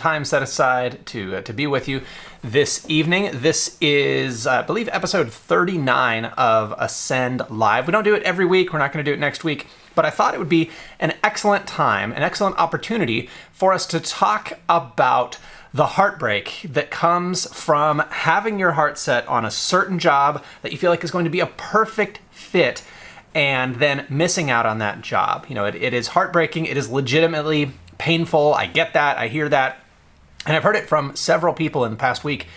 time set aside to be with you this evening. This is, I believe, episode 39 of Ascend Live. We don't do it every week. We're not going to do it next week, but I thought it would be an excellent time, an excellent opportunity for us to talk about the heartbreak that comes from having your heart set on a certain job that you feel like is going to be a perfect fit and then missing out on that job. You know, it is heartbreaking. It is legitimately painful. I get that. I hear that. And I've heard it from several people in the past week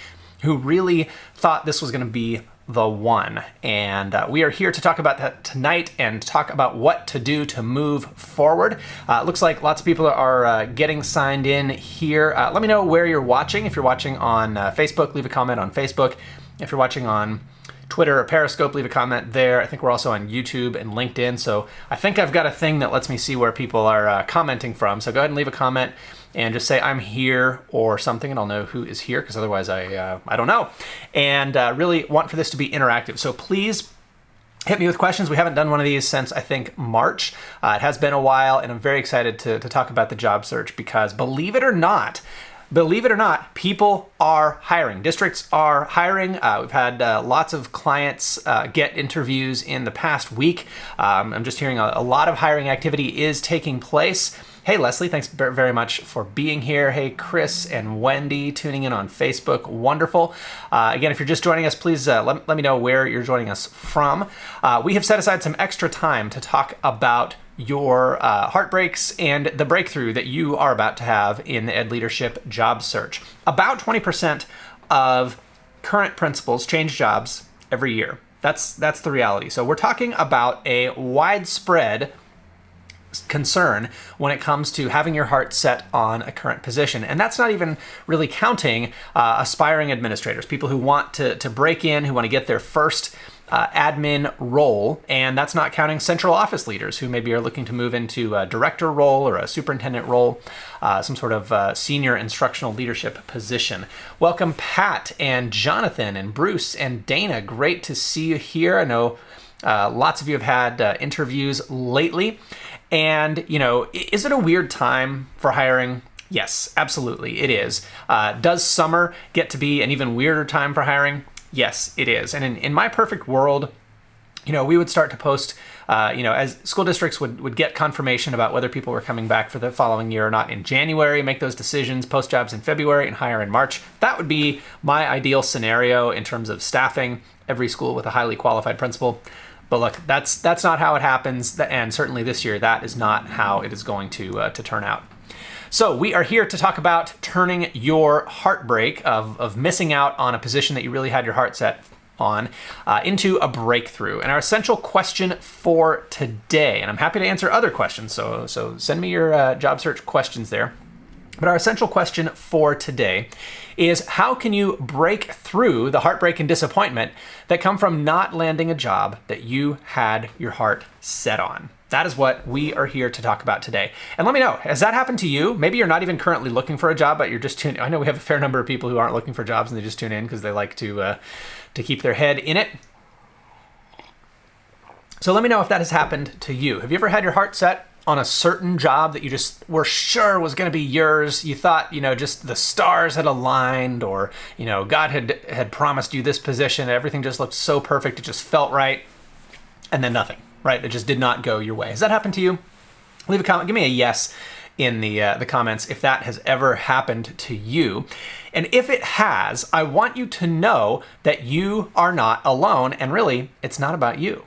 who really thought this was going to be the one. And we are here to talk about that tonight and talk about what to do to move forward. It looks like lots of people are getting signed in here. Let me know where you're watching. If you're watching on Facebook, leave a comment on Facebook. If you're watching on Twitter or Periscope, leave a comment there. I think we're also on YouTube and LinkedIn. So I think I've got a thing that lets me see where people are commenting from. So go ahead and leave a comment and just say I'm here or something, and I'll know who is here, because otherwise I don't know. And really want for this to be interactive. So please hit me with questions. We haven't done one of these since, I think, March. It has been a while, and I'm very excited to talk about the job search because believe it or not, people are hiring. Districts are hiring. We've had lots of clients get interviews in the past week. I'm just hearing a lot of hiring activity is taking place. Hey, Leslie, thanks very much for being here. Hey, Chris and Wendy tuning in on Facebook. Wonderful. Again, if you're just joining us, please let me know where you're joining us from. We have set aside some extra time to talk about your heartbreaks and the breakthrough that you are about to have in the Ed Leadership job search. About 20% of current principals change jobs every year. That's the reality. So we're talking about a widespread concern when it comes to having your heart set on a current position. And that's not even really counting aspiring administrators, people who want to break in, who want to get their first admin role, and that's not counting central office leaders who maybe are looking to move into a director role or a superintendent role, some sort of senior instructional leadership position. Welcome, Pat and Jonathan and Bruce and Dana. Great to see you here. I know lots of you have had interviews lately. And, you know, is it a weird time for hiring? Yes, absolutely, it is. Does summer get to be an even weirder time for hiring? Yes, it is. And in my perfect world, you know, we would start to post, as school districts would get confirmation about whether people were coming back for the following year or not in January, make those decisions, post jobs in February and hire in March. That would be my ideal scenario in terms of staffing every school with a highly qualified principal. But look, that's not how it happens, and certainly this year, that is not how it is going to turn out. So we are here to talk about turning your heartbreak of missing out on a position that you really had your heart set on into a breakthrough. And our essential question for today, and I'm happy to answer other questions, so send me your job search questions there. But our essential question for today is, how can you break through the heartbreak and disappointment that come from not landing a job that you had your heart set on? That is what we are here to talk about today. And let me know, has that happened to you? Maybe you're not even currently looking for a job, but you're just tuning in. I know we have a fair number of people who aren't looking for jobs and they just tune in because they like to keep their head in it. So let me know if that has happened to you. Have you ever had your heart set on a certain job that you just were sure was going to be yours? You thought, just the stars had aligned, or, God had promised you this position. Everything just looked so perfect. It just felt right. And then nothing, right? It just did not go your way. Has that happened to you? Leave a comment. Give me a yes in the comments if that has ever happened to you. And if it has, I want you to know that you are not alone. And really, it's not about you,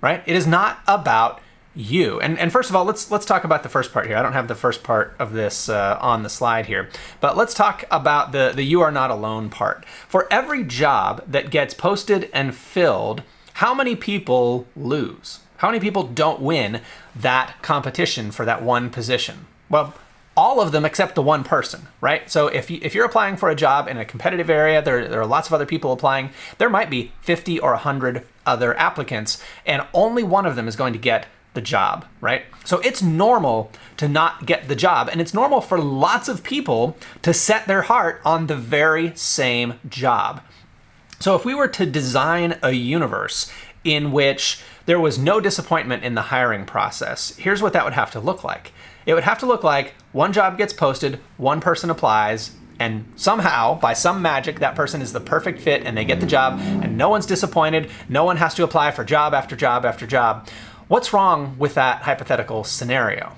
right? It is not about you. And first of all, let's talk about the first part here. I don't have the first part of this on the slide here, but let's talk about the you are not alone part. For every job that gets posted and filled, how many people lose? How many people don't win that competition for that one position? Well, all of them except the one person, right? So if you're applying for a job in a competitive area, there are lots of other people applying. There might be 50 or 100 other applicants, and only one of them is going to get the job, right? So it's normal to not get the job, and it's normal for lots of people to set their heart on the very same job. So if we were to design a universe in which there was no disappointment in the hiring process, here's what that would have to look like. It would have to look like one job gets posted, one person applies, and somehow, by some magic, that person is the perfect fit and they get the job and no one's disappointed. No one has to apply for job after job after job. What's wrong with that hypothetical scenario?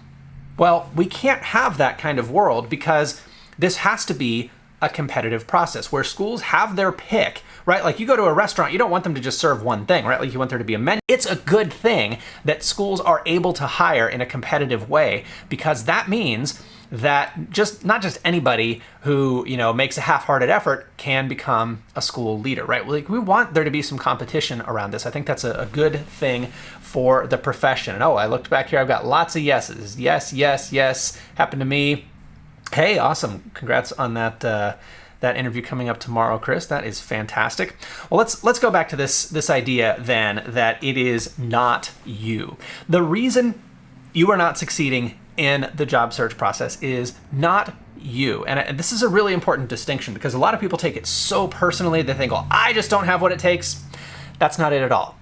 Well, we can't have that kind of world because this has to be a competitive process where schools have their pick, right? Like you go to a restaurant, you don't want them to just serve one thing, right? Like you want there to be a menu. It's a good thing that schools are able to hire in a competitive way because that means that not just anybody who, makes a half-hearted effort can become a school leader, right? Like we want there to be some competition around this. I think that's a good thing for the profession. And I looked back here, I've got lots of yeses. Yes, yes, yes, happened to me. Hey, awesome. Congrats on that interview coming up tomorrow, Chris. That is fantastic. Well, let's go back to this idea then that it is not you. The reason you are not succeeding in the job search process is not you. And this is a really important distinction because a lot of people take it so personally. They think, I just don't have what it takes. That's not it at all.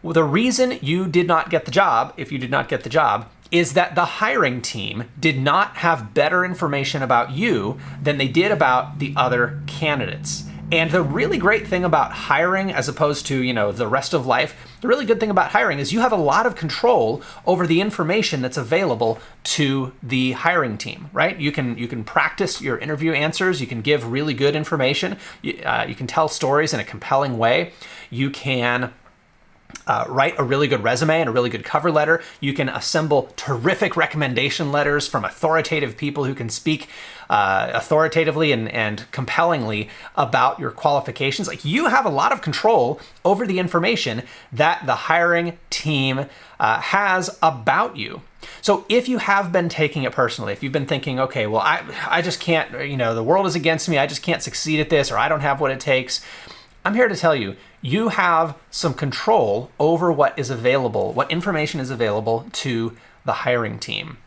Well, the reason you did not get the job, if you did not get the job, is that the hiring team did not have better information about you than they did about the other candidates. And the really great thing about hiring as opposed to, the rest of life, the really good thing about hiring is you have a lot of control over the information that's available to the hiring team, right? You can practice your interview answers. You can give really good information. You can tell stories in a compelling way. You can write a really good resume and a really good cover letter. You can assemble terrific recommendation letters from authoritative people who can speak authoritatively and compellingly about your qualifications. Like you have a lot of control over the information that the hiring team has about you. So if you have been taking it personally, if you've been thinking, okay, well, I just can't, the world is against me, I just can't succeed at this, or I don't have what it takes, I'm here to tell you, you have some control over what is available, what information is available to the hiring team.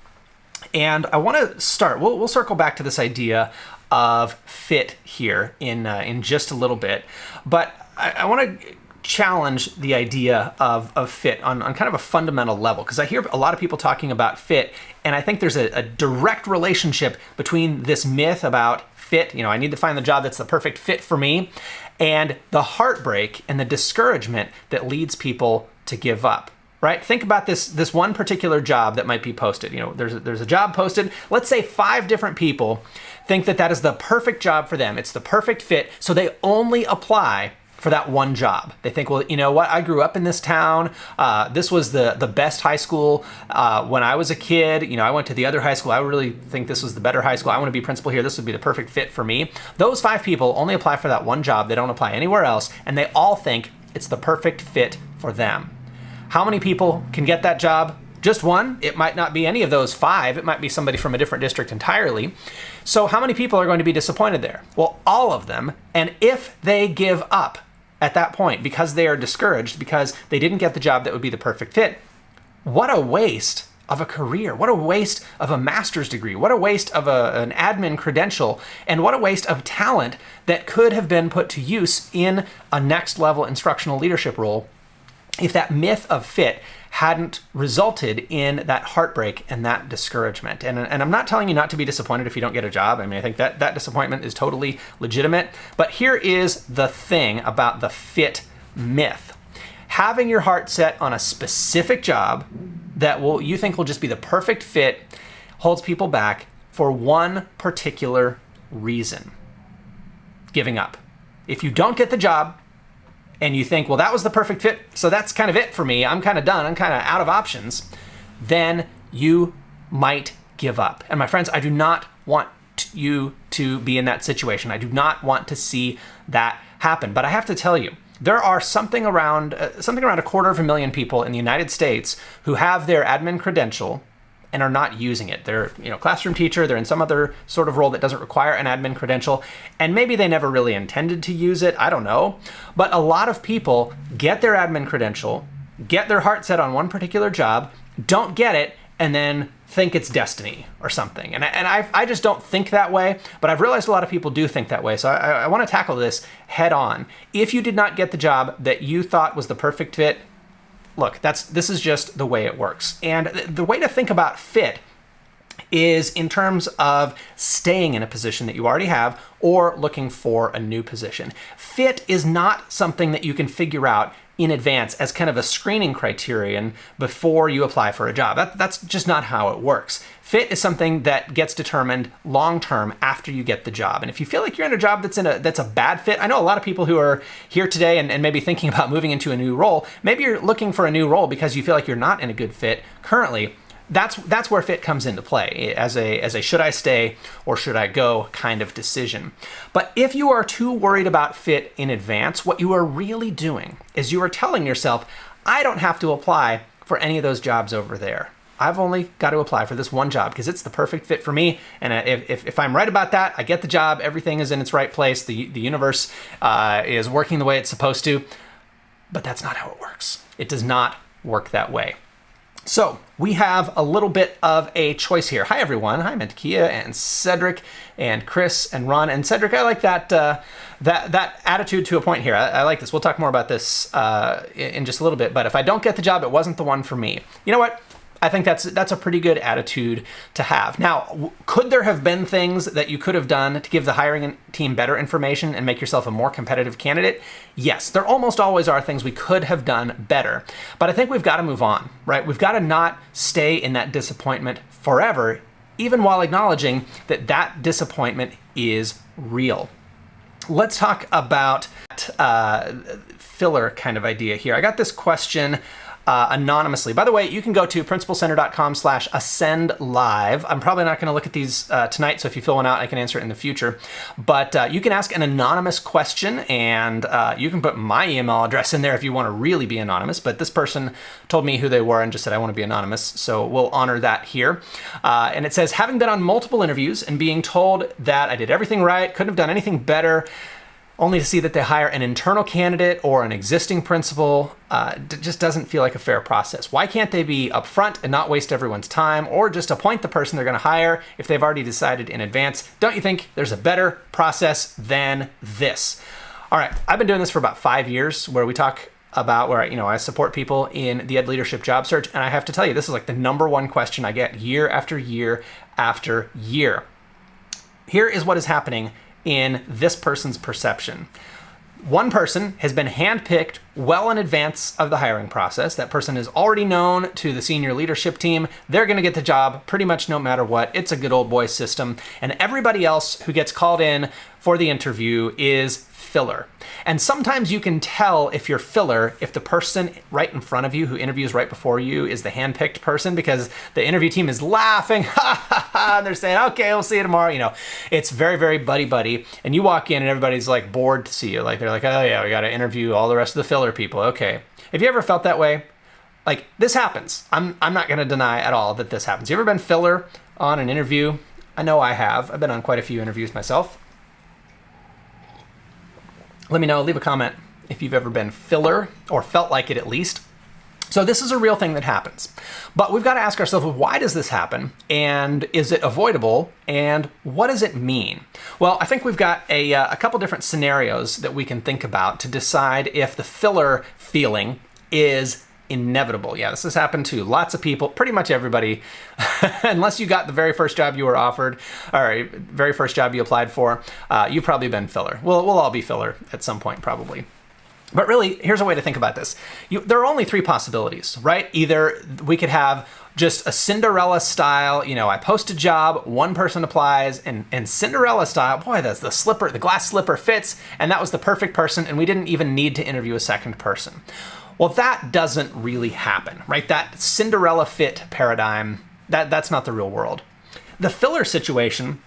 And I want to start, we'll circle back to this idea of fit here in just a little bit, but I want to challenge the idea of fit on kind of a fundamental level, because I hear a lot of people talking about fit, and I think there's a direct relationship between this myth about fit, I need to find the job that's the perfect fit for me, and the heartbreak and the discouragement that leads people to give up. Right? Think about this one particular job that might be posted. There's a job posted. Let's say 5 different people think that is the perfect job for them. It's the perfect fit. So they only apply for that one job. They think, well, you know what? I grew up in this town. This was the best high school when I was a kid. I went to the other high school. I really think this was the better high school. I want to be principal here. This would be the perfect fit for me. Those 5 people only apply for that one job. They don't apply anywhere else. And they all think it's the perfect fit for them. How many people can get that job? Just one? It might not be any of those 5. It might be somebody from a different district entirely. So how many people are going to be disappointed there? Well, all of them. And if they give up at that point because they are discouraged, because they didn't get the job that would be the perfect fit, what a waste of a career. What a waste of a master's degree. What a waste of an admin credential. And what a waste of talent that could have been put to use in a next level instructional leadership role if that myth of fit hadn't resulted in that heartbreak and that discouragement. And I'm not telling you not to be disappointed if you don't get a job. I mean, I think that disappointment is totally legitimate. But here is the thing about the fit myth. Having your heart set on a specific job that you think will just be the perfect fit holds people back for one particular reason: giving up. If you don't get the job, and you think, well, that was the perfect fit, so that's kind of it for me, I'm kind of done, I'm kind of out of options, then you might give up. And my friends, I do not want you to be in that situation. I do not want to see that happen. But I have to tell you, there are something around 250,000 people in the United States who have their admin credential and are not using it. They're, classroom teacher, they're in some other sort of role that doesn't require an admin credential, and maybe they never really intended to use it, I don't know. But a lot of people get their admin credential, get their heart set on one particular job, don't get it, and then think it's destiny or something. And I just don't think that way, but I've realized a lot of people do think that way. So I want to tackle this head on. If you did not get the job that you thought was the perfect fit, look, this is just the way it works. And the way to think about fit is in terms of staying in a position that you already have or looking for a new position. Fit is not something that you can figure out in advance as kind of a screening criterion before you apply for a job. That's just not how it works. Fit is something that gets determined long-term after you get the job. And if you feel like you're in a job that's a bad fit, I know a lot of people who are here today and maybe thinking about moving into a new role. Maybe you're looking for a new role because you feel like you're not in a good fit currently. That's where fit comes into play as a should I stay or should I go kind of decision. But if you are too worried about fit in advance, what you are really doing is you are telling yourself, I don't have to apply for any of those jobs over there. I've only got to apply for this one job because it's the perfect fit for me. And if I'm right about that, I get the job, everything is in its right place, the universe is working the way it's supposed to. But that's not how it works. It does not work that way. So we have a little bit of a choice here. Hi, everyone. Hi, Mentakia and Cedric and Chris and Ron. And Cedric, I like that attitude to a point here. I like this. We'll talk more about this in just a little bit. But if I don't get the job, it wasn't the one for me. You know what? I think that's a pretty good attitude to have. Now, could there have been things that you could have done to give the hiring team better information and make yourself a more competitive candidate? Yes, there almost always are things we could have done better. But I think we've got to move on, right? We've got to not stay in that disappointment forever, even while acknowledging that that disappointment is real. Let's talk about filler kind of idea here. I got this question anonymously. By the way, you can go to principalcenter.com/ascendlive. I'm probably not going to look at these tonight, so if you fill one out, I can answer it in the future. But you can ask an anonymous question, and you can put my email address in there if you want to really be anonymous. But this person told me who they were and just said, I want to be anonymous, so we'll honor that here. And it says, having been on multiple interviews and being told that I did everything right, couldn't have done anything better, only to see that they hire an internal candidate or an existing principal, just doesn't feel like a fair process. Why can't they be upfront and not waste everyone's time, or just appoint the person they're going to hire if they've already decided in advance? Don't you think there's a better process than this? All right, I've been doing this for about 5 years, where we talk about where I support people in the ed leadership job search, and I have to tell you, this is like the number one question I get year after year after year. Here is what is happening in this person's perception. One person has been handpicked well in advance of the hiring process. That person is already known to the senior leadership team. They're going to get the job pretty much no matter what. It's a good old boy system. And everybody else who gets called in for the interview is filler. And sometimes you can tell if you're filler if the person right in front of you who interviews right before you is the handpicked person, because the interview team is laughing, ha ha ha, and they're saying, okay, we'll see you tomorrow. It's very, very buddy-buddy. And you walk in and everybody's like bored to see you. Like they're like, oh yeah, we got to interview all the rest of the filler people. Okay. Have you ever felt that way? Like, this happens. I'm not going to deny at all that this happens. You ever been filler on an interview? I know I have. I've been on quite a few interviews myself. Let me know, leave a comment if you've ever been filler or felt like it at least. So this is a real thing that happens. But we've got to ask ourselves, why does this happen? And is it avoidable? And what does it mean? Well, I think we've got a couple different scenarios that we can think about to decide if the filler feeling is inevitable. Yeah, this has happened to lots of people, pretty much everybody, unless you got the very first job you were offered, or very first job you applied for, you've probably been filler. We'll all be filler at some point, probably. But really, here's a way to think about this. There are only three possibilities, right? Either we could have just a Cinderella style, I post a job, one person applies, and Cinderella style, boy, the glass slipper fits, and that was the perfect person, and we didn't even need to interview a second person. Well, that doesn't really happen, right? That Cinderella fit paradigm, that's not the real world. The filler situation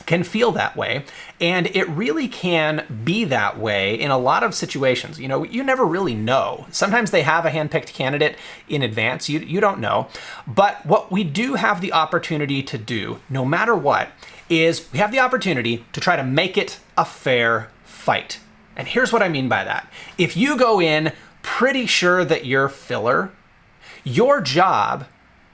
can feel that way, and it really can be that way in a lot of situations. You never really know. Sometimes they have a handpicked candidate in advance. You don't know. But what we do have the opportunity to do, no matter what, is we have the opportunity to try to make it a fair fight. And here's what I mean by that. If you go in pretty sure that you're filler, your job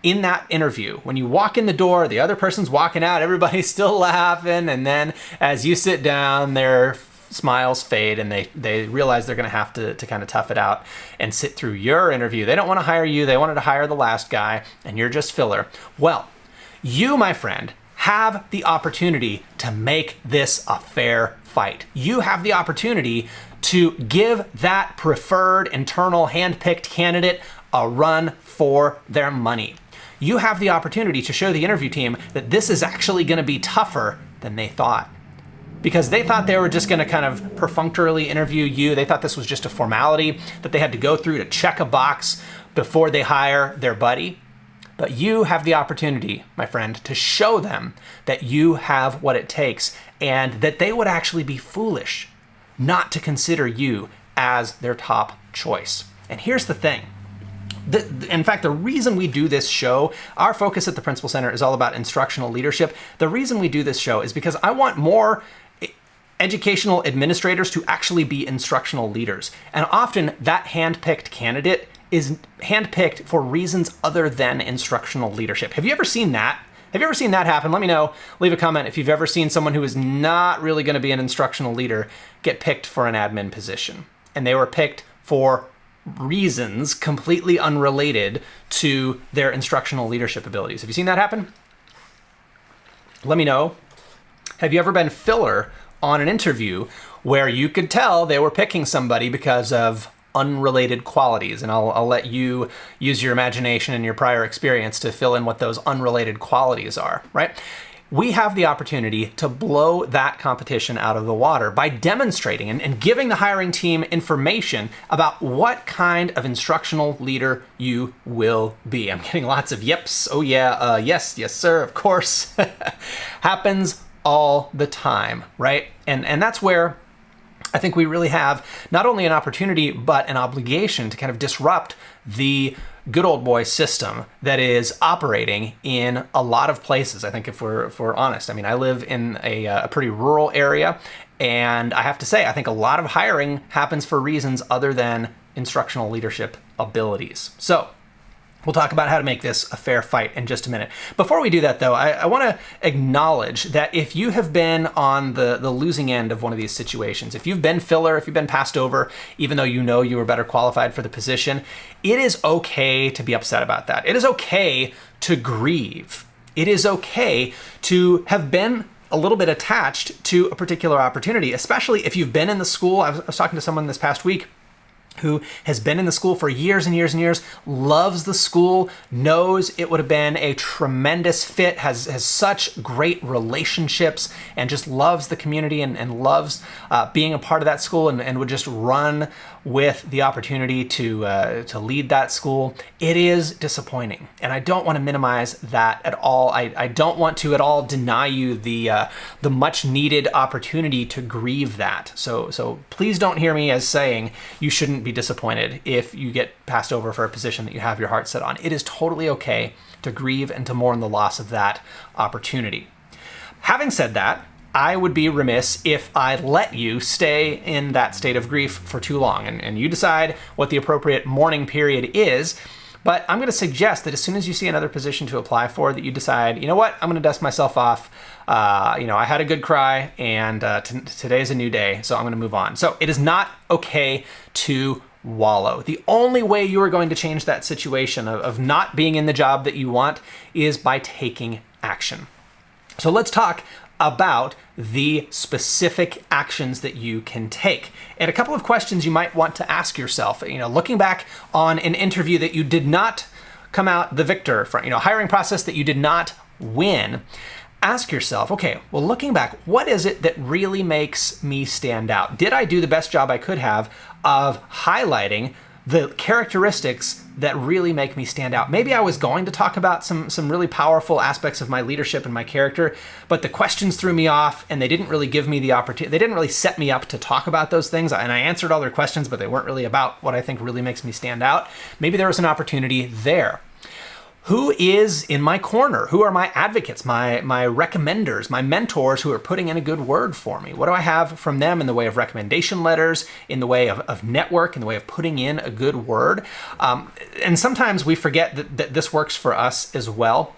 in that interview, when you walk in the door, the other person's walking out, everybody's still laughing, and then as you sit down, their smiles fade and they realize they're going to have to kind of tough it out and sit through your interview. They don't want to hire you. They wanted to hire the last guy, and you're just filler. Well, You, my friend, have the opportunity to make this a fair fight. You have the opportunity to give that preferred internal handpicked candidate a run for their money. You have the opportunity to show the interview team that this is actually going to be tougher than they thought. Because they thought they were just going to kind of perfunctorily interview you. They thought this was just a formality that they had to go through to check a box before they hire their buddy. But you have the opportunity, my friend, to show them that you have what it takes and that they would actually be foolish not to consider you as their top choice. And here's the thing. In fact, the reason we do this show, our focus at the Principal Center is all about instructional leadership. The reason we do this show is because I want more educational administrators to actually be instructional leaders. And often that handpicked candidate is handpicked for reasons other than instructional leadership. Have you ever seen that? Have you ever seen that happen? Let me know. Leave a comment if you've ever seen someone who is not really going to be an instructional leader get picked for an admin position. And they were picked for reasons completely unrelated to their instructional leadership abilities. Have you seen that happen? Let me know. Have you ever been filler on an interview where you could tell they were picking somebody because of unrelated qualities? And I'll let you use your imagination and your prior experience to fill in what those unrelated qualities are, right? We have the opportunity to blow that competition out of the water by demonstrating and giving the hiring team information about what kind of instructional leader you will be. I'm getting lots of yips. Oh yeah, yes, sir, of course. Happens all the time, right? And that's where I think we really have not only an opportunity, but an obligation to kind of disrupt the good old boy system that is operating in a lot of places. I think if we're honest, I mean, I live in a pretty rural area, and I have to say, I think a lot of hiring happens for reasons other than instructional leadership abilities. So we'll talk about how to make this a fair fight in just a minute. Before we do that, though, I want to acknowledge that if you have been on the losing end of one of these situations, if you've been filler, if you've been passed over, even though you know you were better qualified for the position, it is okay to be upset about that. It is okay to grieve. It is okay to have been a little bit attached to a particular opportunity, especially if you've been in the school. I was talking to someone this past week who has been in the school for years and years and years, loves the school, knows it would have been a tremendous fit, has such great relationships, and just loves the community and loves being a part of that school, and would just run with the opportunity to lead that school. It is disappointing, and I don't want to minimize that at all. I don't want to at all deny you the much needed opportunity to grieve that. So please don't hear me as saying you shouldn't be disappointed if you get passed over for a position that you have your heart set on. It is totally okay to grieve and to mourn the loss of that opportunity. Having said that, I would be remiss if I let you stay in that state of grief for too long, and you decide what the appropriate mourning period is. But I'm going to suggest that as soon as you see another position to apply for, that you decide, you know what, I'm going to dust myself off. I had a good cry, and today's a new day, so I'm going to move on. So it is not okay to wallow. The only way you are going to change that situation of not being in the job that you want is by taking action. So let's talk about the specific actions that you can take. And a couple of questions you might want to ask yourself, looking back on an interview that you did not come out the victor from, hiring process that you did not win. Ask yourself, okay, well, looking back, what is it that really makes me stand out? Did I do the best job I could have of highlighting the characteristics that really make me stand out? Maybe I was going to talk about some really powerful aspects of my leadership and my character, but the questions threw me off, and they didn't really give me the opportunity. They didn't really set me up to talk about those things, and I answered all their questions, but they weren't really about what I think really makes me stand out. Maybe there was an opportunity there. Who is in my corner? Who are my advocates, my recommenders, my mentors who are putting in a good word for me? What do I have from them in the way of recommendation letters, in the way of network, in the way of putting in a good word? And sometimes we forget that this works for us as well.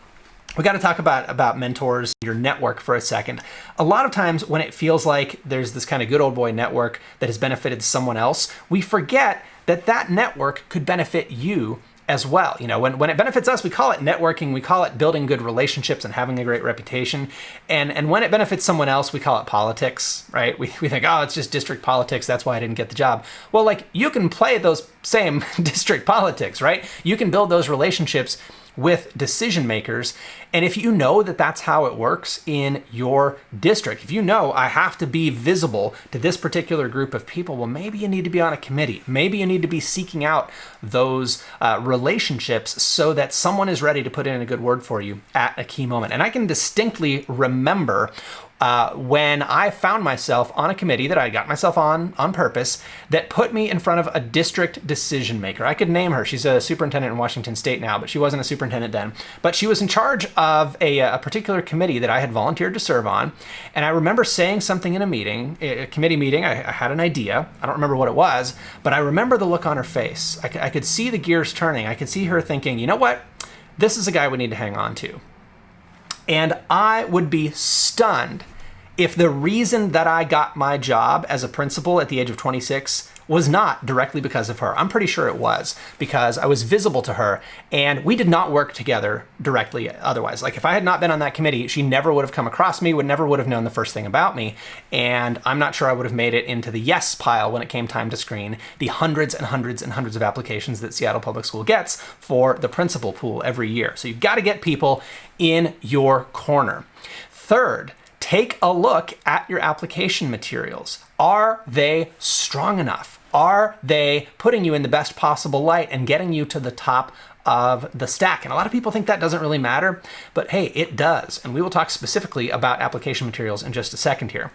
We got to talk about mentors, your network for a second. A lot of times when it feels like there's this kind of good old boy network that has benefited someone else, we forget that network could benefit you as well. When it benefits us, we call it networking, we call it building good relationships and having a great reputation. And when it benefits someone else, we call it politics, right? We think, oh, it's just district politics, that's why I didn't get the job. Well, like, you can play those same district politics, right? You can build those relationships with decision makers. And if you know that that's how it works in your district, if you know I have to be visible to this particular group of people, well, maybe you need to be on a committee. Maybe you need to be seeking out those relationships so that someone is ready to put in a good word for you at a key moment. And I can distinctly remember when I found myself on a committee that I got myself on purpose that put me in front of a district decision maker. I could name her. She's a superintendent in Washington State now, but she wasn't a superintendent then. But she was in charge of a particular committee that I had volunteered to serve on. And I remember saying something in a committee meeting. I had an idea. I don't remember what it was, but I remember the look on her face. I could see the gears turning. I could see her thinking, you know what? This is a guy we need to hang on to. And I would be stunned if the reason that I got my job as a principal at the age of 26 was not directly because of her. I'm pretty sure it was because I was visible to her, and we did not work together directly otherwise. Like, if I had not been on that committee, she never would have come across me, never would have known the first thing about me, and I'm not sure I would have made it into the yes pile when it came time to screen the hundreds and hundreds and hundreds of applications that Seattle Public School gets for the principal pool every year. So you've got to get people in your corner. Third, take a look at your application materials. Are they strong enough? Are they putting you in the best possible light and getting you to the top of the stack? And a lot of people think that doesn't really matter, but hey, it does. And we will talk specifically about application materials in just a second here.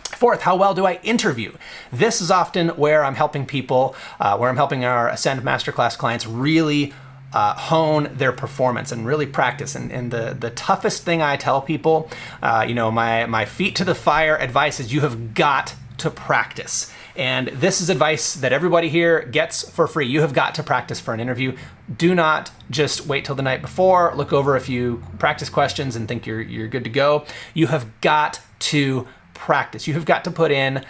Fourth, how well do I interview? This is often where I'm helping people, where I'm helping our Ascend Masterclass clients really hone their performance and really practice. And the toughest thing I tell people, my feet to the fire advice is you have got to practice. And this is advice that everybody here gets for free. You have got to practice for an interview. Do not just wait till the night before, look over a few practice questions and think you're good to go. You have got to practice. You have got to put in,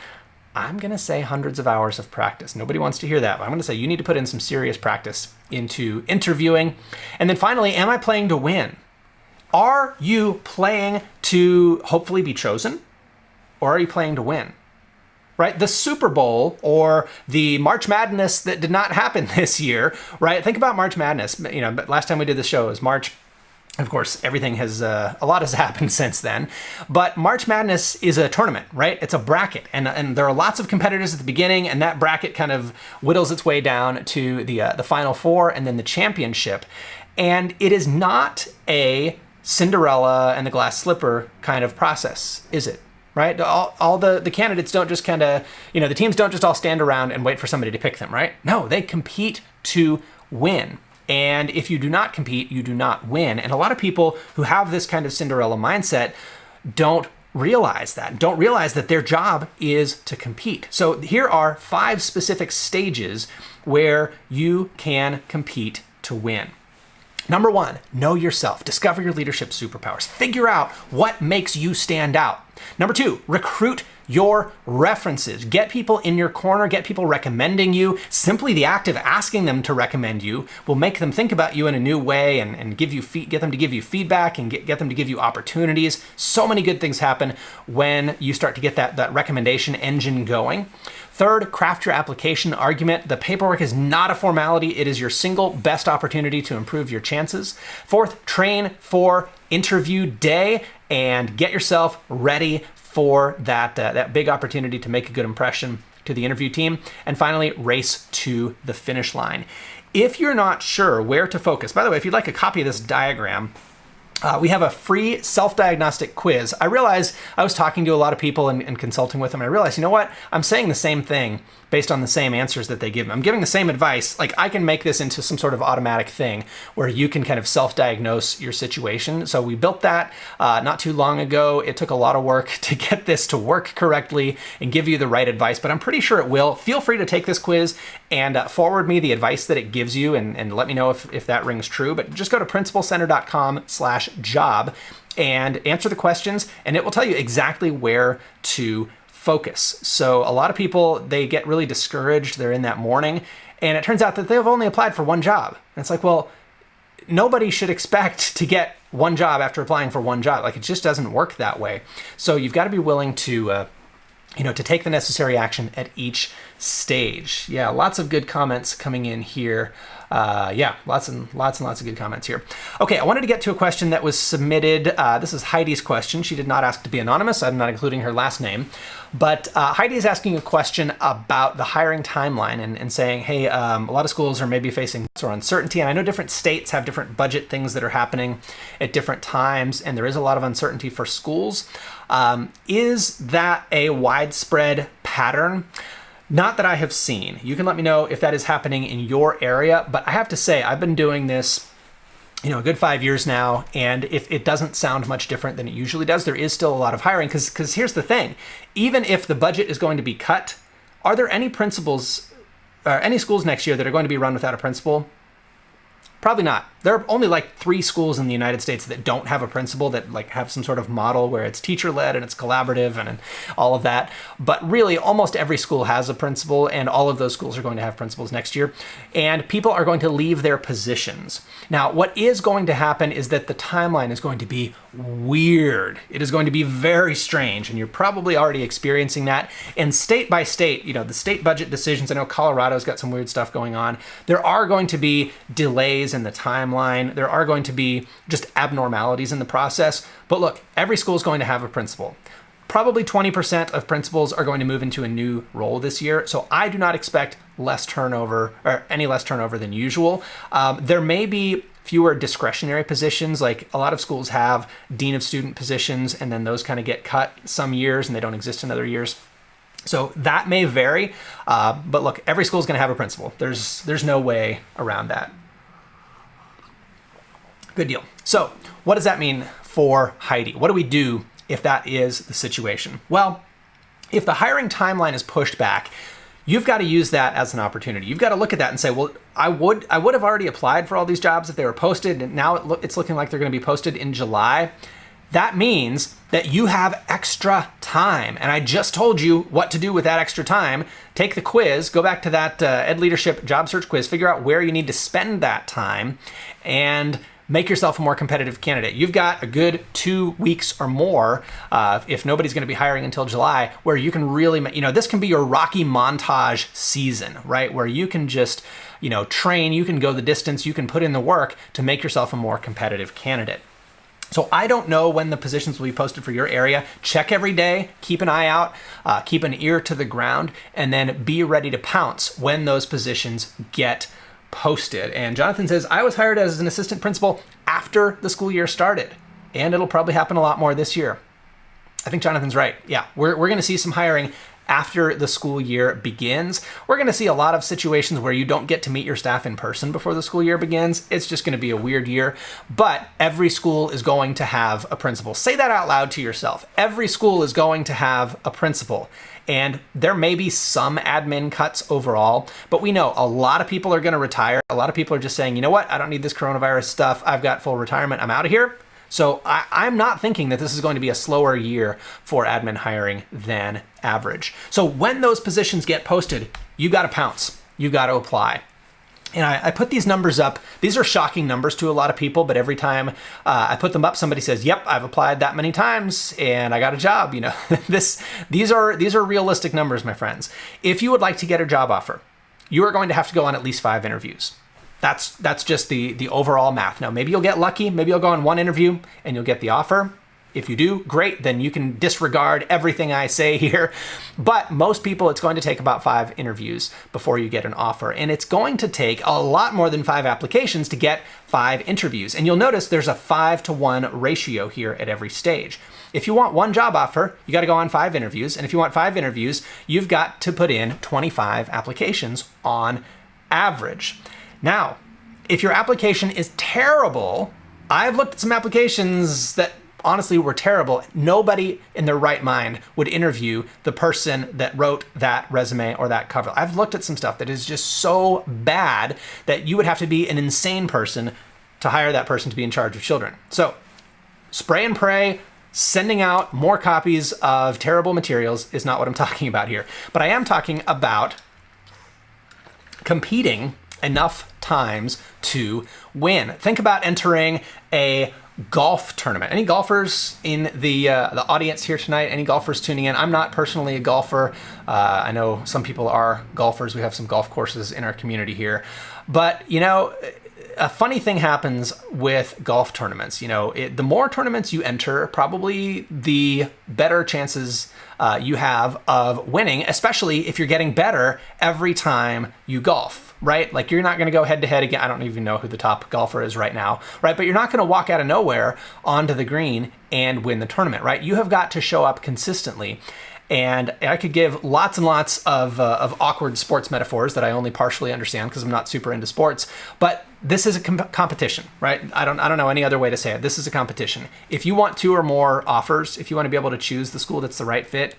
I'm going to say, hundreds of hours of practice. Nobody wants to hear that, but I'm going to say you need to put in some serious practice into interviewing. And then finally, am I playing to win? Are you playing to hopefully be chosen, or are you playing to win? Right? The Super Bowl or the March Madness that did not happen this year, right? Think about March Madness. But last time we did the show was March. Of course, everything has, a lot has happened since then, but March Madness is a tournament, right? It's a bracket, and there are lots of competitors at the beginning, and that bracket kind of whittles its way down to the Final Four and then the championship. And it is not a Cinderella and the glass slipper kind of process, is it? Right? All the candidates don't just kind of, the teams don't just all stand around and wait for somebody to pick them, right? No, they compete to win. And if you do not compete, you do not win. And a lot of people who have this kind of Cinderella mindset don't realize that their job is to compete. So here are 5 specific stages where you can compete to win. Number 1, know yourself. Discover your leadership superpowers. Figure out what makes you stand out. Number 2, recruit your references. Get people in your corner, get people recommending you. Simply the act of asking them to recommend you will make them think about you in a new way and get them to give you feedback and get them to give you opportunities. So many good things happen when you start to get that recommendation engine going. Third, craft your application argument. The paperwork is not a formality. It is your single best opportunity to improve your chances. Fourth, train for interview day and get yourself ready for that big opportunity to make a good impression to the interview team. And finally, race to the finish line. If you're not sure where to focus, by the way, if you'd like a copy of this diagram, we have a free self-diagnostic quiz. I realized I was talking to a lot of people and consulting with them, and I realized, you know what? I'm saying the same thing based on the same answers that they give me. I'm giving the same advice. Like, I can make this into some sort of automatic thing where you can kind of self-diagnose your situation. So we built that not too long ago. It took a lot of work to get this to work correctly and give you the right advice, but I'm pretty sure it will. Feel free to take this quiz and forward me the advice that it gives you and let me know if that rings true. But just go to principalcenter.com/job and answer the questions, and it will tell you exactly where to focus. So a lot of people, they get really discouraged. They're in that morning And it turns out that they've only applied for one job. And it's like, well, nobody should expect to get one job after applying for one job. Like, it just doesn't work that way. So you've got to be willing to, to take the necessary action at each stage. Yeah, lots of good comments coming in here. Lots and lots of good comments here. Okay, I wanted to get to a question that was submitted. This is Heidi's question. She did not ask to be anonymous. I'm not including her last name. But Heidi is asking a question about the hiring timeline and saying, hey, a lot of schools are maybe facing or uncertainty. And I know different states have different budget things that are happening at different times, and there is a lot of uncertainty for schools. Is that a widespread pattern? Not that I have seen. You can let me know if that is happening in your area, but I have to say, I've been doing this, a good 5 years now, and if it doesn't sound much different than it usually does, there is still a lot of hiring, because here's the thing. Even if the budget is going to be cut, are there any principals, any schools next year that are going to be run without a principal? Probably not. There are only like 3 schools in the United States that don't have a principal, that like have some sort of model where it's teacher-led and it's collaborative and all of that. But really, almost every school has a principal, and all of those schools are going to have principals next year. And people are going to leave their positions. Now, what is going to happen is that the timeline is going to be weird. It is going to be very strange, and you're probably already experiencing that. And state by state, the state budget decisions, I know Colorado's got some weird stuff going on. There are going to be delays in the timeline. There are going to be just abnormalities in the process. But look, every school is going to have a principal. Probably 20% of principals are going to move into a new role this year. So I do not expect less turnover, or any less turnover than usual. There may be fewer discretionary positions. Like, a lot of schools have dean of student positions, and then those kind of get cut some years and they don't exist in other years. So that may vary. But look, every school is going to have a principal. There's no way around that. Good deal. So what does that mean for Heidi? What do we do if that is the situation? Well, if the hiring timeline is pushed back, you've got to use that as an opportunity. You've got to look at that and say, well, I would have already applied for all these jobs if they were posted, and now it's looking like they're going to be posted in July. That means that you have extra time. And I just told you what to do with that extra time. Take the quiz, go back to that Ed Leadership job search quiz, figure out where you need to spend that time, and make yourself a more competitive candidate. You've got a good 2 weeks or more, if nobody's going to be hiring until July, where you can really, this can be your Rocky montage season, right? Where you can just, train, you can go the distance, you can put in the work to make yourself a more competitive candidate. So I don't know when the positions will be posted for your area. Check every day, keep an eye out, keep an ear to the ground, and then be ready to pounce when those positions get posted. And Jonathan says, I was hired as an assistant principal after the school year started, and it'll probably happen a lot more this year. I think Jonathan's right. Yeah, we're going to see some hiring after the school year begins. We're going to see a lot of situations where you don't get to meet your staff in person before the school year begins. It's just going to be a weird year, but every school is going to have a principal. Say that out loud to yourself. Every school is going to have a principal. And there may be some admin cuts overall, but we know a lot of people are going to retire. A lot of people are just saying, you know what? I don't need this coronavirus stuff. I've got full retirement. I'm out of here. So I'm not thinking that this is going to be a slower year for admin hiring than average. So when those positions get posted, you got to pounce. You got to apply. And I put these numbers up. These are shocking numbers to a lot of people, but every time I put them up, somebody says, yep, I've applied that many times and I got a job. These are realistic numbers, my friends. If you would like to get a job offer, you are going to have to go on at least 5 interviews. That's just the overall math. Now, maybe you'll get lucky. Maybe you'll go on 1 interview and you'll get the offer. If you do, great, then you can disregard everything I say here. But most people, it's going to take about 5 interviews before you get an offer. And it's going to take a lot more than 5 applications to get 5 interviews. And you'll notice there's a 5-to-1 ratio here at every stage. If you want 1 job offer, you got to go on 5 interviews. And if you want 5 interviews, you've got to put in 25 applications on average. Now, if your application is terrible, I've looked at some applications that honestly were terrible. Nobody in their right mind would interview the person that wrote that resume or that cover. I've looked at some stuff that is just so bad that you would have to be an insane person to hire that person to be in charge of children. So spray and pray, sending out more copies of terrible materials is not what I'm talking about here. But I am talking about competing enough times to win. Think about entering a golf tournament. Any golfers in the audience here tonight? Any golfers tuning in? I'm not personally a golfer. I know some people are golfers. We have some golf courses in our community here. But, you know, a funny thing happens with golf tournaments. You know, the more tournaments you enter, probably the better chances you have of winning, especially if you're getting better every time you golf, right? Like, you're not going to go head to head again. I don't even know who the top golfer is right now, right? But you're not going to walk out of nowhere onto the green and win the tournament, right? You have got to show up consistently. And I could give lots and lots of awkward sports metaphors that I only partially understand because I'm not super into sports. But this is a competition, right? I don't know any other way to say it. This is a competition. If you want 2 or more offers, if you want to be able to choose the school that's the right fit,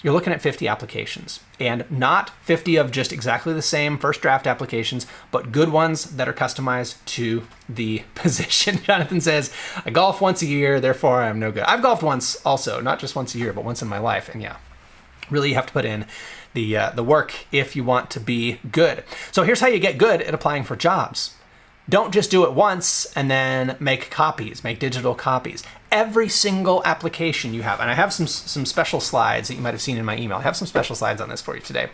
you're looking at 50 applications, and not 50 of just exactly the same first draft applications, but good ones that are customized to the position. Jonathan says, I golf once a year, therefore I'm no good. I've golfed once also, not just once a year, but once in my life. And yeah, really you have to put in the work if you want to be good. So here's how you get good at applying for jobs. Don't just do it once and then make copies, make digital copies. Every single application you have, and I have some special slides that you might have seen in my email. I have some special slides on this for you today.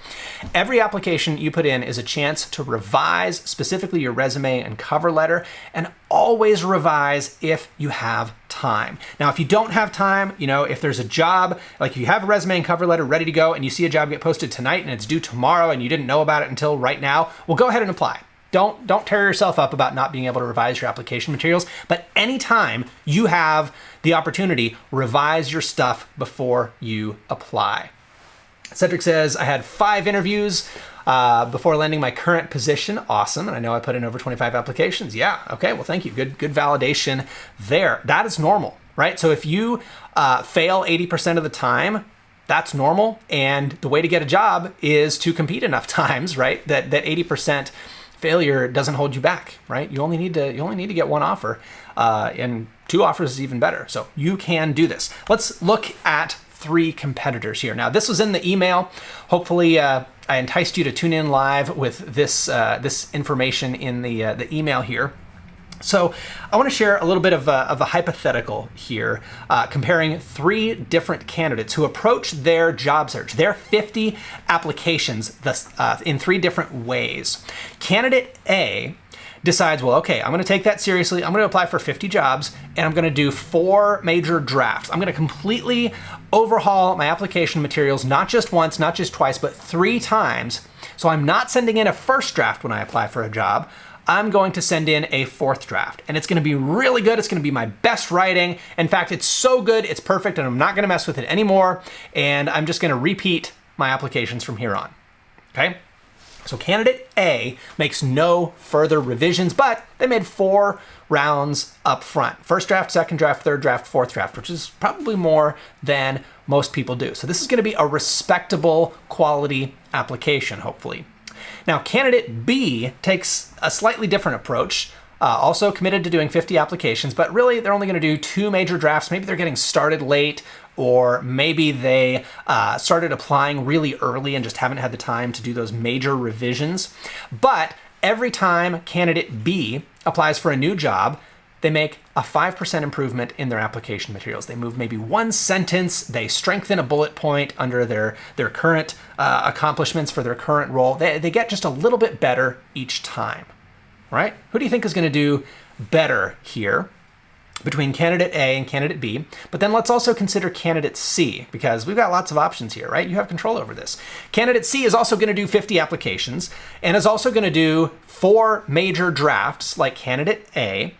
Every application you put in is a chance to revise specifically your resume and cover letter, and always revise if you have time. Now, if you don't have time, you know, if there's a job, like if you have a resume and cover letter ready to go and you see a job get posted tonight and it's due tomorrow and you didn't know about it until right now, well, go ahead and apply. Don't tear yourself up about not being able to revise your application materials, but anytime you have the opportunity, revise your stuff before you apply. Cedric says, I had 5 interviews before landing my current position. Awesome. And I know I put in over 25 applications. Yeah. Okay. Well, thank you. Good validation there. That is normal, right? So if you fail 80% of the time, that's normal. And the way to get a job is to compete enough times, right? That 80% failure doesn't hold you back, right? You only need to get 1 offer, and 2 offers is even better. So you can do this. Let's look at 3 competitors here. Now, this was in the email. Hopefully, I enticed you to tune in live with this information in the email here. So I want to share a little bit of a hypothetical here, comparing 3 different candidates who approach their job search, their 50 applications, in 3 different ways. Candidate A decides, well, okay, I'm going to take that seriously. I'm going to apply for 50 jobs, and I'm going to do 4 major drafts. I'm going to completely overhaul my application materials, not just once, not just twice, but 3 times. So I'm not sending in a first draft when I apply for a job. I'm going to send in a 4th draft, and it's going to be really good. It's going to be my best writing. In fact, it's so good, it's perfect, and I'm not going to mess with it anymore. And I'm just going to repeat my applications from here on. Okay? So candidate A makes no further revisions, but they made 4 rounds up front. First draft, second draft, third draft, 4th draft, which is probably more than most people do. So this is going to be a respectable quality application, hopefully. Now, candidate B takes a slightly different approach, also committed to doing 50 applications, but really they're only going to do 2 major drafts. Maybe they're getting started late, or maybe they started applying really early and just haven't had the time to do those major revisions. But every time candidate B applies for a new job, they make a 5% improvement in their application materials. They move maybe 1 sentence, they strengthen a bullet point under their current accomplishments for their current role. They get just a little bit better each time, right? Who do you think is going to do better here between candidate A and candidate B? But then let's also consider candidate C, because we've got lots of options here, right? You have control over this. Candidate C is also going to do 50 applications and is also going to do 4 major drafts like candidate A.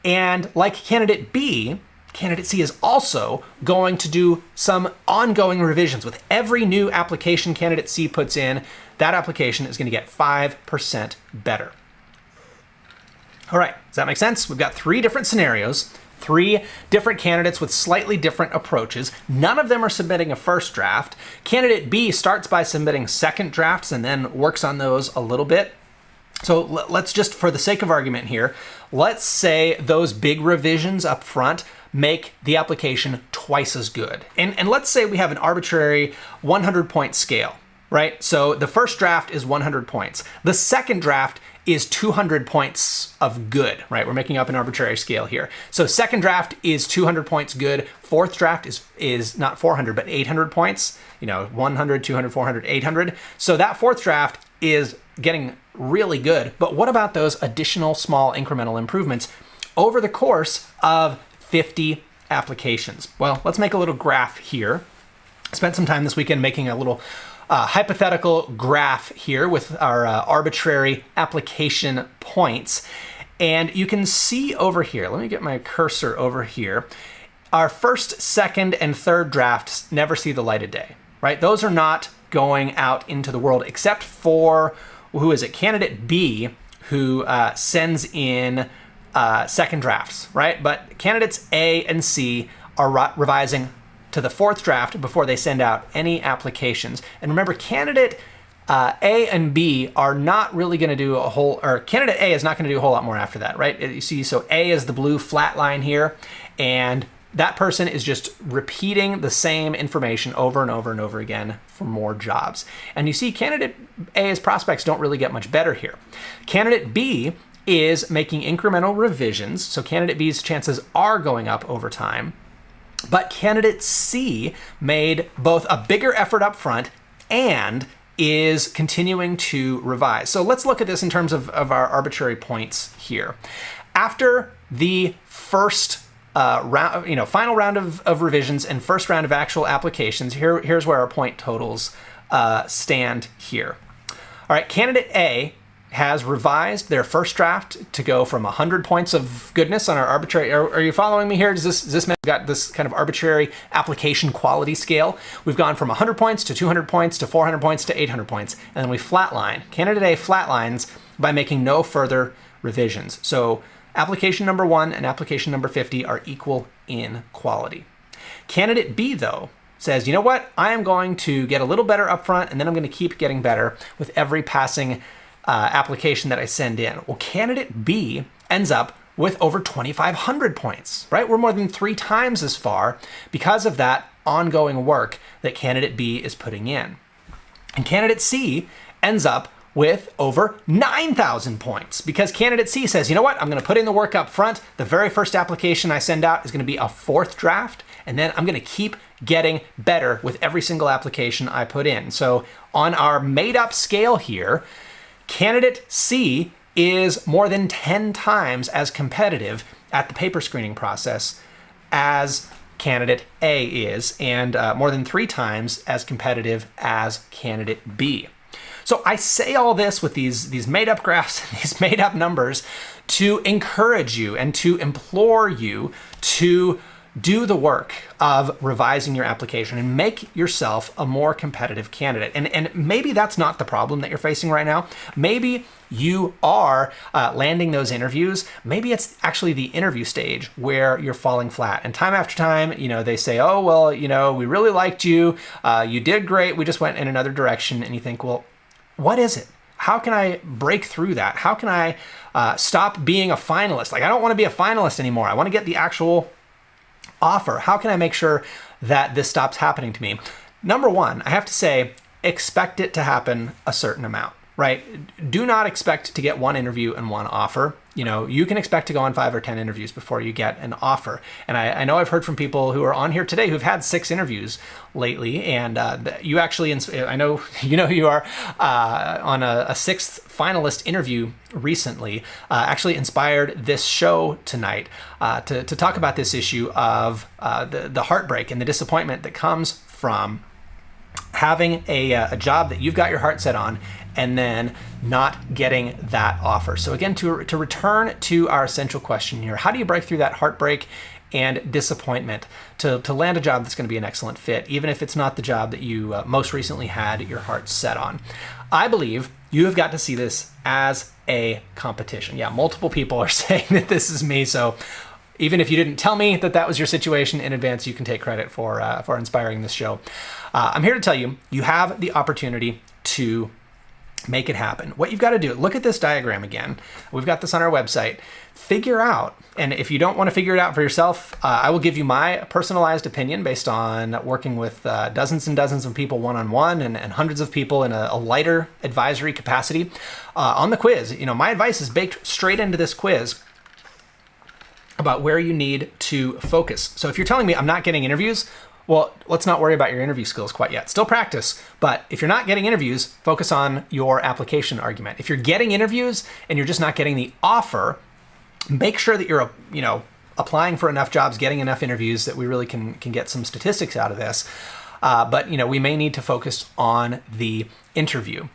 And like candidate B, candidate C is also going to do some ongoing revisions. With every new application candidate C puts in, that application is going to get 5% better. All right, does that make sense? We've got 3 different scenarios, 3 different candidates with slightly different approaches. None of them are submitting a first draft. Candidate B starts by submitting second drafts and then works on those a little bit. So let's just, for the sake of argument here, let's say those big revisions up front make the application twice as good. And let's say we have an arbitrary 100-point scale. right? So the first draft is 100 points. The second draft is 200 points of good, right? We're making up an arbitrary scale here. So second draft is 200 points good. Fourth draft is not 400, but 800 points, 100, 200, 400, 800. So that fourth draft is getting really good. But what about those additional small incremental improvements over the course of 50 applications? Well, let's make a little graph here. Spent some time this weekend making a little hypothetical graph here with our arbitrary application points. And you can see over here, let me get my cursor over here, our first, second, and third drafts never see the light of day, right? Those are not going out into the world except for, who is it? Candidate B, who sends in second drafts, right? But candidates A and C are revising to the fourth draft before they send out any applications. And remember, candidate A and B are not really going to do candidate A is not going to do a whole lot more after that, right? You see, so A is the blue flat line here, and that person is just repeating the same information over and over and over again for more jobs. And you see candidate A's prospects don't really get much better here. Candidate B is making incremental revisions, so candidate B's chances are going up over time. But candidate C made both a bigger effort up front and is continuing to revise. So let's look at this in terms of our arbitrary points here. After the first round, final round of revisions and first round of actual applications, here's where our point totals stand here. All right, candidate A has revised their first draft to go from 100 points of goodness on our arbitrary. Are you following me here? Does this mean we've got this kind of arbitrary application quality scale? We've gone from 100 points to 200 points to 400 points to 800 points, and then we flatline. Candidate A flatlines by making no further revisions. So application number 1 and application number 50 are equal in quality. Candidate B, though, says, you know what? I am going to get a little better up front, and then I'm going to keep getting better with every passing application that I send in. Well, candidate B ends up with over 2,500 points, right? We're more than 3 times as far because of that ongoing work that candidate B is putting in. And candidate C ends up with over 9,000 points because candidate C says, you know what? I'm going to put in the work up front. The very first application I send out is going to be a fourth draft, and then I'm going to keep getting better with every single application I put in. So on our made up scale here, candidate C is more than 10 times as competitive at the paper screening process as candidate A is, and more than 3 times as competitive as candidate B. So I say all this with these made up graphs, these made up numbers to encourage you and to implore you to do the work of revising your application and make yourself a more competitive candidate. And maybe that's not the problem that you're facing right now. Maybe you are landing those interviews. Maybe it's actually the interview stage where you're falling flat. And time after time, they say, oh, well, we really liked you. You did great. We just went in another direction. And you think, well, what is it? How can I break through that? How can I stop being a finalist? Like, I don't want to be a finalist anymore. I want to get the actual offer. How can I make sure that this stops happening to me? Number one, I have to say, expect it to happen a certain amount, right? Do not expect to get 1 interview and 1 offer. You can expect to go on 5 or 10 interviews before you get an offer. And I know I've heard from people who are on here today who've had 6 interviews lately. And you actually, I know you are on a 6th finalist interview recently, actually inspired this show tonight to talk about this issue of the heartbreak and the disappointment that comes from having a job that you've got your heart set on and then not getting that offer. So again, to return to our essential question here, how do you break through that heartbreak and disappointment to land a job that's going to be an excellent fit, even if it's not the job that you most recently had your heart set on? I believe you have got to see this as a competition. Yeah, multiple people are saying that this is me, so even if you didn't tell me that was your situation in advance, you can take credit for inspiring this show. I'm here to tell you, you have the opportunity to Make it happen. What you've got to do, look at this diagram again. We've got this on our website. Figure out, and if you don't want to figure it out for yourself, I will give you my personalized opinion based on working with dozens and dozens of people one-on-one and hundreds of people in a lighter advisory capacity on the quiz. My advice is baked straight into this quiz about where you need to focus. So if you're telling me I'm not getting interviews, well, let's not worry about your interview skills quite yet. Still practice, but if you're not getting interviews, focus on your application argument. If you're getting interviews and you're just not getting the offer, make sure that you're, applying for enough jobs, getting enough interviews that we really can get some statistics out of this. But we may need to focus on the interview.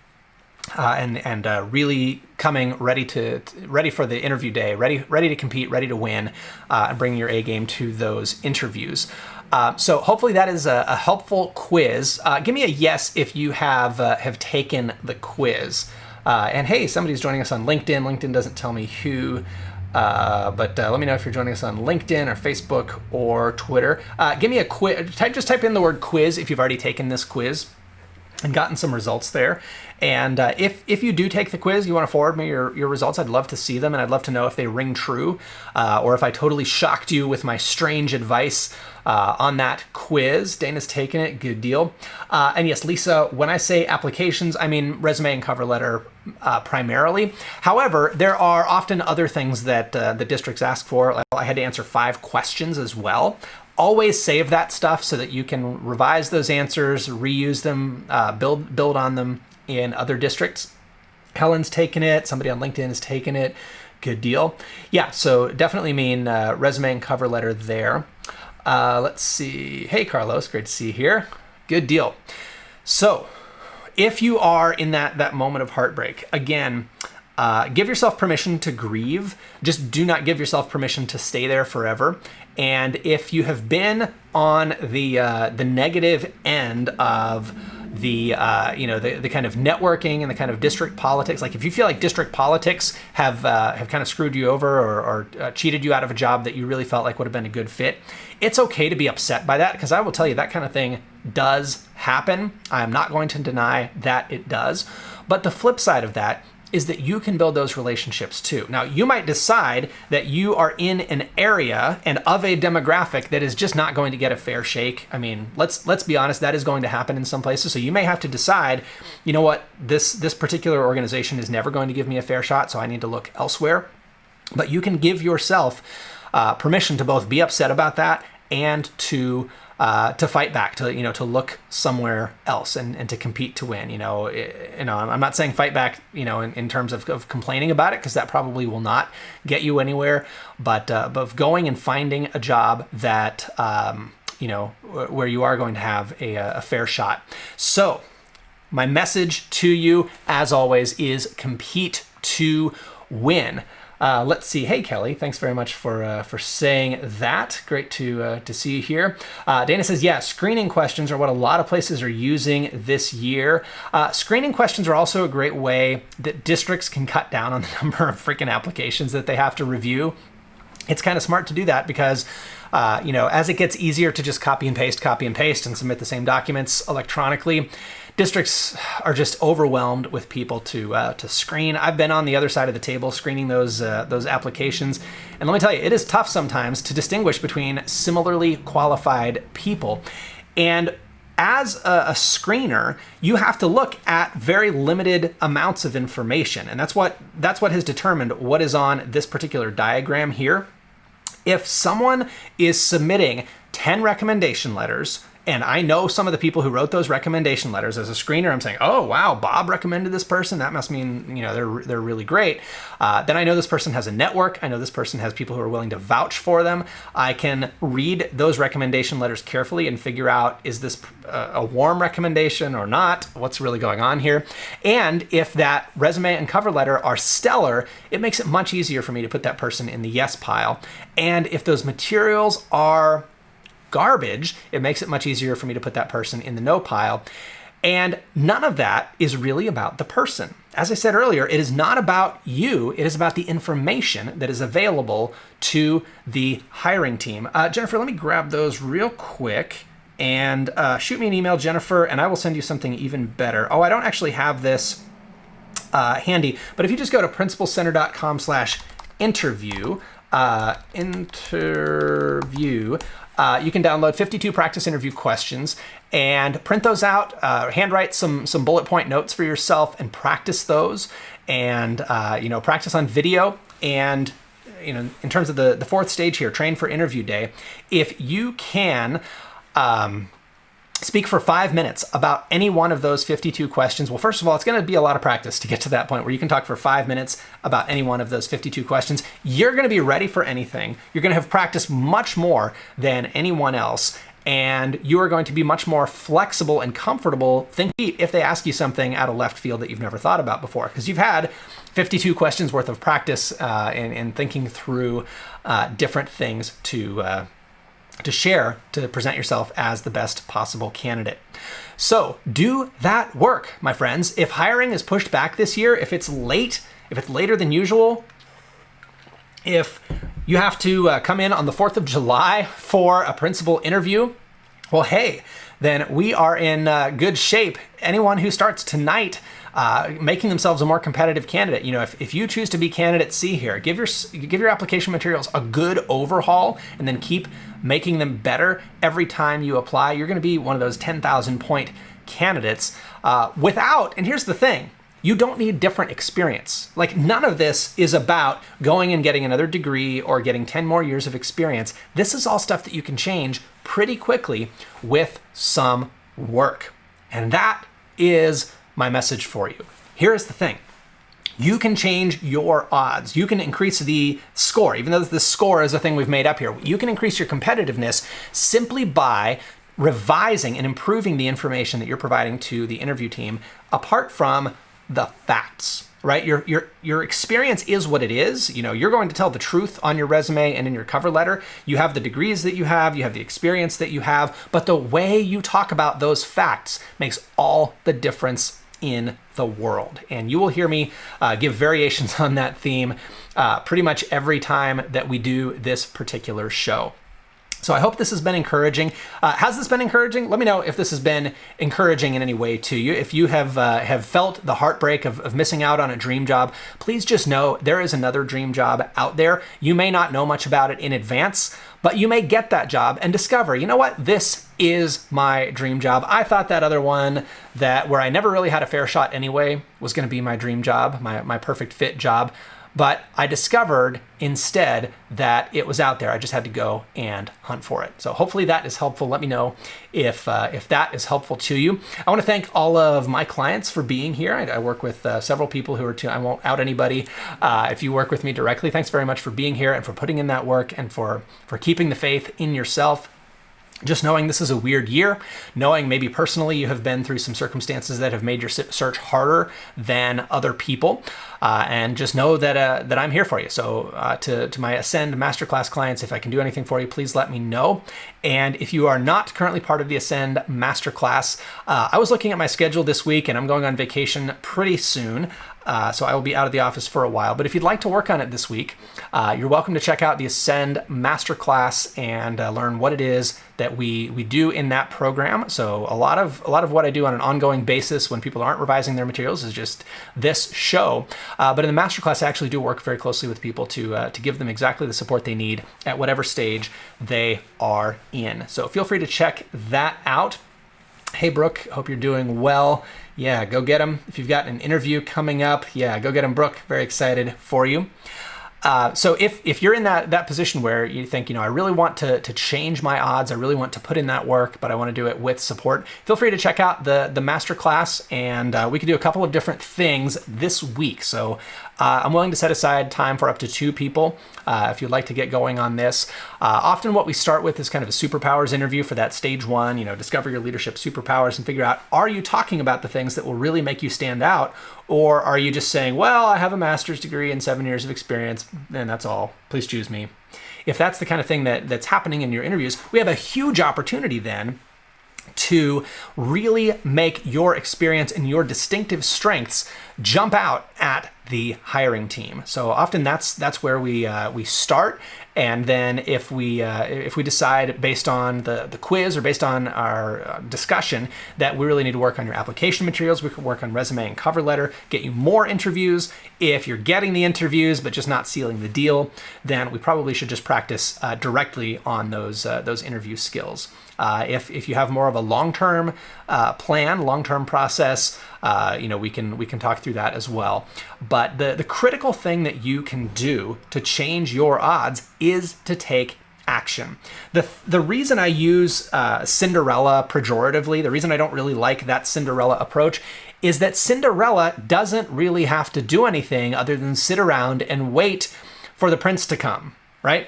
And really coming ready for the interview day, ready to compete, ready to win, and bringing your A game to those interviews. So hopefully that is a helpful quiz. Give me a yes if you have taken the quiz. And hey, somebody's joining us on LinkedIn. LinkedIn doesn't tell me who, but let me know if you're joining us on LinkedIn or Facebook or Twitter. Give me a quiz. Just type in the word quiz if you've already taken this quiz and gotten some results there. And if you do take the quiz, you want to forward me your results, I'd love to see them, and I'd love to know if they ring true, or if I totally shocked you with my strange advice on that quiz. Dana's taken it, good deal. And yes, Lisa, when I say applications, I mean resume and cover letter primarily. However, there are often other things that the districts ask for. I had to answer 5 questions as well. Always save that stuff so that you can revise those answers, reuse them, build on them in other districts. Helen's taken it. Somebody on LinkedIn has taken it. Good deal. Yeah, so definitely mean resume and cover letter there. Let's see. Hey, Carlos, great to see you here. Good deal. So if you are in that moment of heartbreak, again, give yourself permission to grieve. Just do not give yourself permission to stay there forever. And if you have been on the negative end of the kind of networking and the kind of district politics, like if you feel like district politics have kind of screwed you over or cheated you out of a job that you really felt like would have been a good fit, it's okay to be upset by that, because I will tell you that kind of thing does happen. I'm not going to deny that it does. But the flip side of that is that you can build those relationships too. Now, you might decide that you are in an area and of a demographic that is just not going to get a fair shake. I mean, let's be honest, that is going to happen in some places. So you may have to decide, you know what, this particular organization is never going to give me a fair shot, so I need to look elsewhere. But you can give yourself permission to both be upset about that and to fight back, to look somewhere else and to compete to win. I'm not saying fight back, in terms of complaining about it, because that probably will not get you anywhere. But of going and finding a job that where you are going to have a fair shot. So my message to you, as always, is compete to win. Let's see. Hey, Kelly, thanks very much for saying that. Great to see you here. Dana says, yeah, screening questions are what a lot of places are using this year. Screening questions are also a great way that districts can cut down on the number of freaking applications that they have to review. It's kind of smart to do that because, as it gets easier to just copy and paste and submit the same documents electronically, districts are just overwhelmed with people to screen. I've been on the other side of the table screening those applications, and let me tell you, it is tough sometimes to distinguish between similarly qualified people. And as a screener, you have to look at very limited amounts of information, and that's what has determined what is on this particular diagram here. If someone is submitting 10 recommendation letters, and I know some of the people who wrote those recommendation letters, as a screener, I'm saying, oh, wow, Bob recommended this person. That must mean, they're really great. Then I know this person has a network. I know this person has people who are willing to vouch for them. I can read those recommendation letters carefully and figure out, is this a warm recommendation or not? What's really going on here? And if that resume and cover letter are stellar, it makes it much easier for me to put that person in the yes pile. And if those materials are garbage, it makes it much easier for me to put that person in the no pile. And none of that is really about the person. As I said earlier, it is not about you. It is about the information that is available to the hiring team. Jennifer, let me grab those real quick and shoot me an email, Jennifer, and I will send you something even better. Oh, I don't actually have this handy. But if you just go to principalcenter.com/interview, you can download 52 practice interview questions and print those out, handwrite some bullet point notes for yourself and practice those, and practice on video. And in terms of the fourth stage here, train for interview day, if you can speak for 5 minutes about any one of those 52 questions. Well, first of all, it's going to be a lot of practice to get to that point where you can talk for 5 minutes about any one of those 52 questions. You're going to be ready for anything. You're going to have practiced much more than anyone else, and you are going to be much more flexible and comfortable thinking if they ask you something out of left field that you've never thought about before, because you've had 52 questions worth of practice in thinking through different things to share, to present yourself as the best possible candidate. So do that work, my friends. If hiring is pushed back this year, if it's late, if it's later than usual, if you have to come in on the 4th of July for a principal interview, well, hey, then we are in good shape. Anyone who starts tonight making themselves a more competitive candidate. If you choose to be candidate C here, give your application materials a good overhaul and then keep making them better every time you apply. You're going to be one of those 10,000 point candidates and here's the thing, you don't need different experience. Like, none of this is about going and getting another degree or getting 10 more years of experience. This is all stuff that you can change pretty quickly with some work. And that is my message for you. Here is the thing. You can change your odds. You can increase the score, even though the score is a thing we've made up here. You can increase your competitiveness simply by revising and improving the information that you're providing to the interview team apart from the facts, right? Your experience is what it is. You're going to tell the truth on your resume and in your cover letter. You have the degrees that you have the experience that you have, but the way you talk about those facts makes all the difference in the world. And you will hear me give variations on that theme pretty much every time that we do this particular show. So I hope this has been encouraging. Has this been encouraging? Let me know if this has been encouraging in any way to you. If you have felt the heartbreak of missing out on a dream job, please just know there is another dream job out there. You may not know much about it in advance, but you may get that job and discover, you know what, this is my dream job. I thought that other one where I never really had a fair shot anyway was going to be my dream job, my perfect fit job. But I discovered instead that it was out there. I just had to go and hunt for it. So hopefully that is helpful. Let me know if that is helpful to you. I want to thank all of my clients for being here. I work with several people who I won't out anybody. If you work with me directly, thanks very much for being here and for putting in that work and for keeping the faith in yourself. Just knowing this is a weird year, knowing maybe personally you have been through some circumstances that have made your search harder than other people, and just know that I'm here for you. So to my Ascend Masterclass clients, if I can do anything for you, please let me know. And if you are not currently part of the Ascend Masterclass, I was looking at my schedule this week and I'm going on vacation pretty soon. So I will be out of the office for a while. But if you'd like to work on it this week, you're welcome to check out the Ascend Masterclass and learn what it is that we do in that program. So a lot of what I do on an ongoing basis when people aren't revising their materials is just this show. But in the Masterclass, I actually do work very closely with people to give them exactly the support they need at whatever stage they are in. So feel free to check that out. Hey, Brooke, hope you're doing well. Yeah, go get them. If you've got an interview coming up, yeah, go get them, Brooke. Very excited for you. So if you're in that position where you think, I really want to change my odds, I really want to put in that work, but I want to do it with support, feel free to check out the masterclass, and we could do a couple of different things this week. So I'm willing to set aside time for up to 2 people if you'd like to get going on this. Often what we start with is kind of a superpowers interview for that stage 1, discover your leadership superpowers and figure out, are you talking about the things that will really make you stand out? Or are you just saying, well, I have a master's degree and 7 years of experience, and that's all. Please choose me. If that's the kind of thing that's happening in your interviews, we have a huge opportunity then to really make your experience and your distinctive strengths jump out at the hiring team. So often that's where we start. And then if we decide based on the quiz or based on our discussion that we really need to work on your application materials, we could work on resume and cover letter, get you more interviews. If you're getting the interviews but just not sealing the deal, then we probably should just practice directly on those interview skills. If you have more of a long-term plan, long-term process, we can talk through that as well. But the critical thing that you can do to change your odds is to take action. The reason I use Cinderella pejoratively, the reason I don't really like that Cinderella approach, is that Cinderella doesn't really have to do anything other than sit around and wait for the prince to come, right?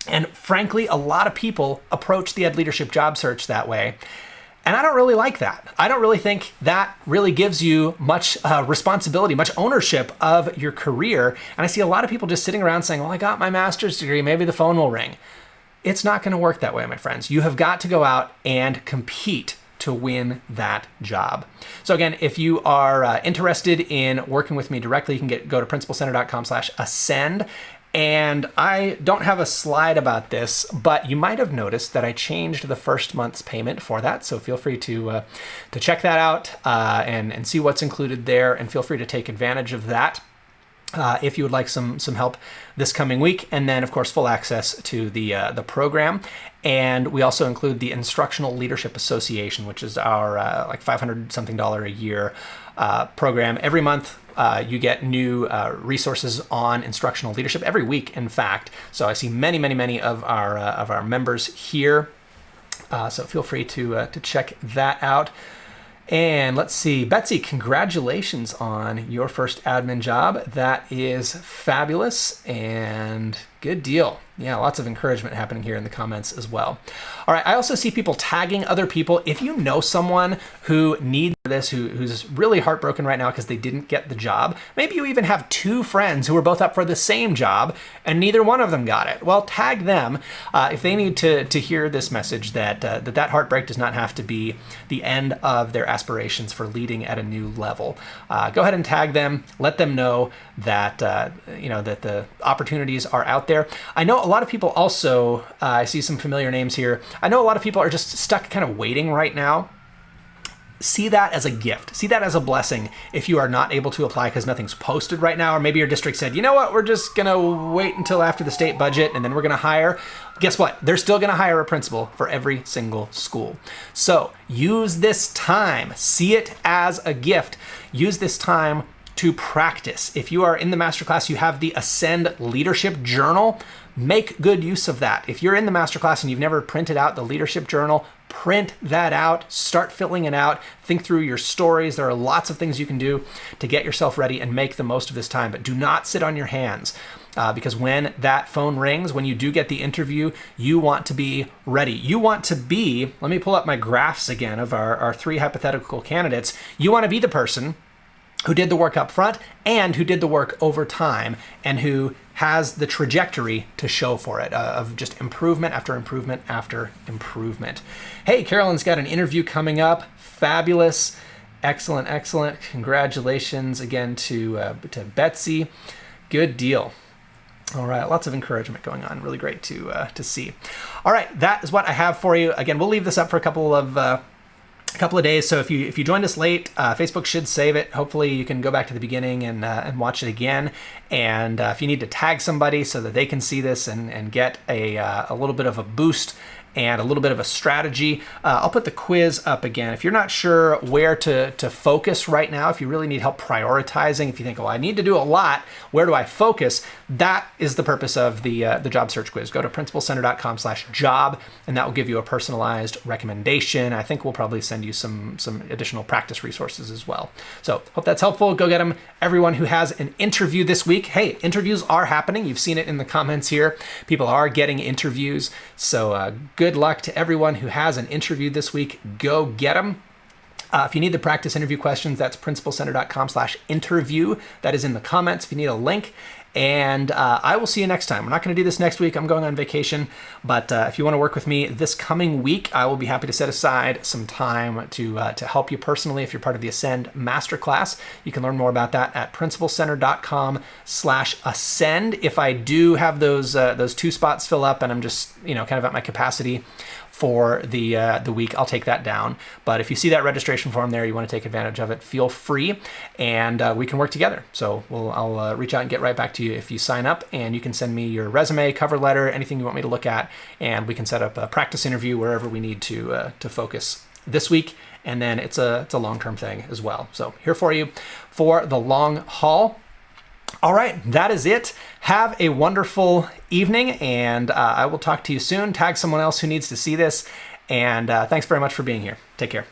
And frankly, a lot of people approach the Ed Leadership job search that way. And I don't really like that. I don't really think that really gives you much responsibility, much ownership of your career. And I see a lot of people just sitting around saying, well, I got my master's degree, maybe the phone will ring. It's not going to work that way, my friends. You have got to go out and compete to win that job. So again, if you are interested in working with me directly, you can go to principalcenter.com/ascend. And I don't have a slide about this, but you might have noticed that I changed the first month's payment for that. So feel free to check that out and see what's included there, and feel free to take advantage of that if you would like some help this coming week. And then, of course, full access to the program. And we also include the Instructional Leadership Association, which is our like $500-something a year program. Every month, you get new resources on instructional leadership every week, in fact. So I see many of our members here. So feel free to check that out. And let's see, Betsy, congratulations on your first admin job. That is fabulous and good deal. Yeah, lots of encouragement happening here in the comments as well. All right, I also see people tagging other people. If you know someone who needs this, who's really heartbroken right now because they didn't get the job, maybe you even have two friends who are both up for the same job and neither one of them got it. Well, tag them if they need to hear this message that heartbreak does not have to be the end of their aspirations for leading at a new level. Go ahead and tag them. Let them know that that the opportunities are out there. I know a lot of people also, I see some familiar names here. I know a lot of people are just stuck kind of waiting right now. See that as a gift. See that as a blessing if you are not able to apply because nothing's posted right now, or maybe your district said, you know what, we're just going to wait until after the state budget and then we're going to hire. Guess what? They're still going to hire a principal for every single school. So use this time. See it as a gift. Use this time to practice. If you are in the masterclass, you have the Ascend Leadership Journal. Make good use of that. If you're in the masterclass and you've never printed out the leadership journal, print that out, start filling it out, think through your stories. There are lots of things you can do to get yourself ready and make the most of this time, but do not sit on your hands because when that phone rings, when you do get the interview, you want to be ready. You want to be, let me pull up my graphs again of our three hypothetical candidates. You want to be the person who did the work up front and who did the work over time and who has the trajectory to show for it of just improvement after improvement after improvement. Hey, Carolyn's got an interview coming up. Fabulous. Excellent, excellent. Congratulations again to Betsy. Good deal. All right, lots of encouragement going on. Really great to see. All right, that is what I have for you. Again, we'll leave this up for a couple of days. So if you joined us late, Facebook should save it. Hopefully you can go back to the beginning and watch it again. And if you need to tag somebody so that they can see this and get a little bit of a boost and a little bit of a strategy, I'll put the quiz up again. If you're not sure where to focus right now, if you really need help prioritizing, if you think, oh, I need to do a lot, where do I focus? That is the purpose of the job search quiz. Go to principalcenter.com/job, and that will give you a personalized recommendation. I think we'll probably send you some additional practice resources as well. So hope that's helpful. Go get them. Everyone who has an interview this week, hey, interviews are happening. You've seen it in the comments here. People are getting interviews. So good luck to everyone who has an interview this week. Go get them. If you need the practice interview questions, that's principalcenter.com/interview. That is in the comments if you need a link. And I will see you next time. We're not going to do this next week. I'm going on vacation. But if you want to work with me this coming week, I will be happy to set aside some time to help you personally if you're part of the Ascend Masterclass. You can learn more about that at principalcenter.com/ascend. If I do have those 2 spots fill up and I'm just kind of at my capacity for the week, I'll take that down. But if you see that registration form there, you want to take advantage of it, feel free, and we can work together. So I'll reach out and get right back to you if you sign up, and you can send me your resume, cover letter, anything you want me to look at, and we can set up a practice interview wherever we need to focus this week. And then it's a long-term thing as well. So here for you for the long haul. All right, that is it. Have a wonderful evening, and I will talk to you soon. Tag someone else who needs to see this, and thanks very much for being here. Take care.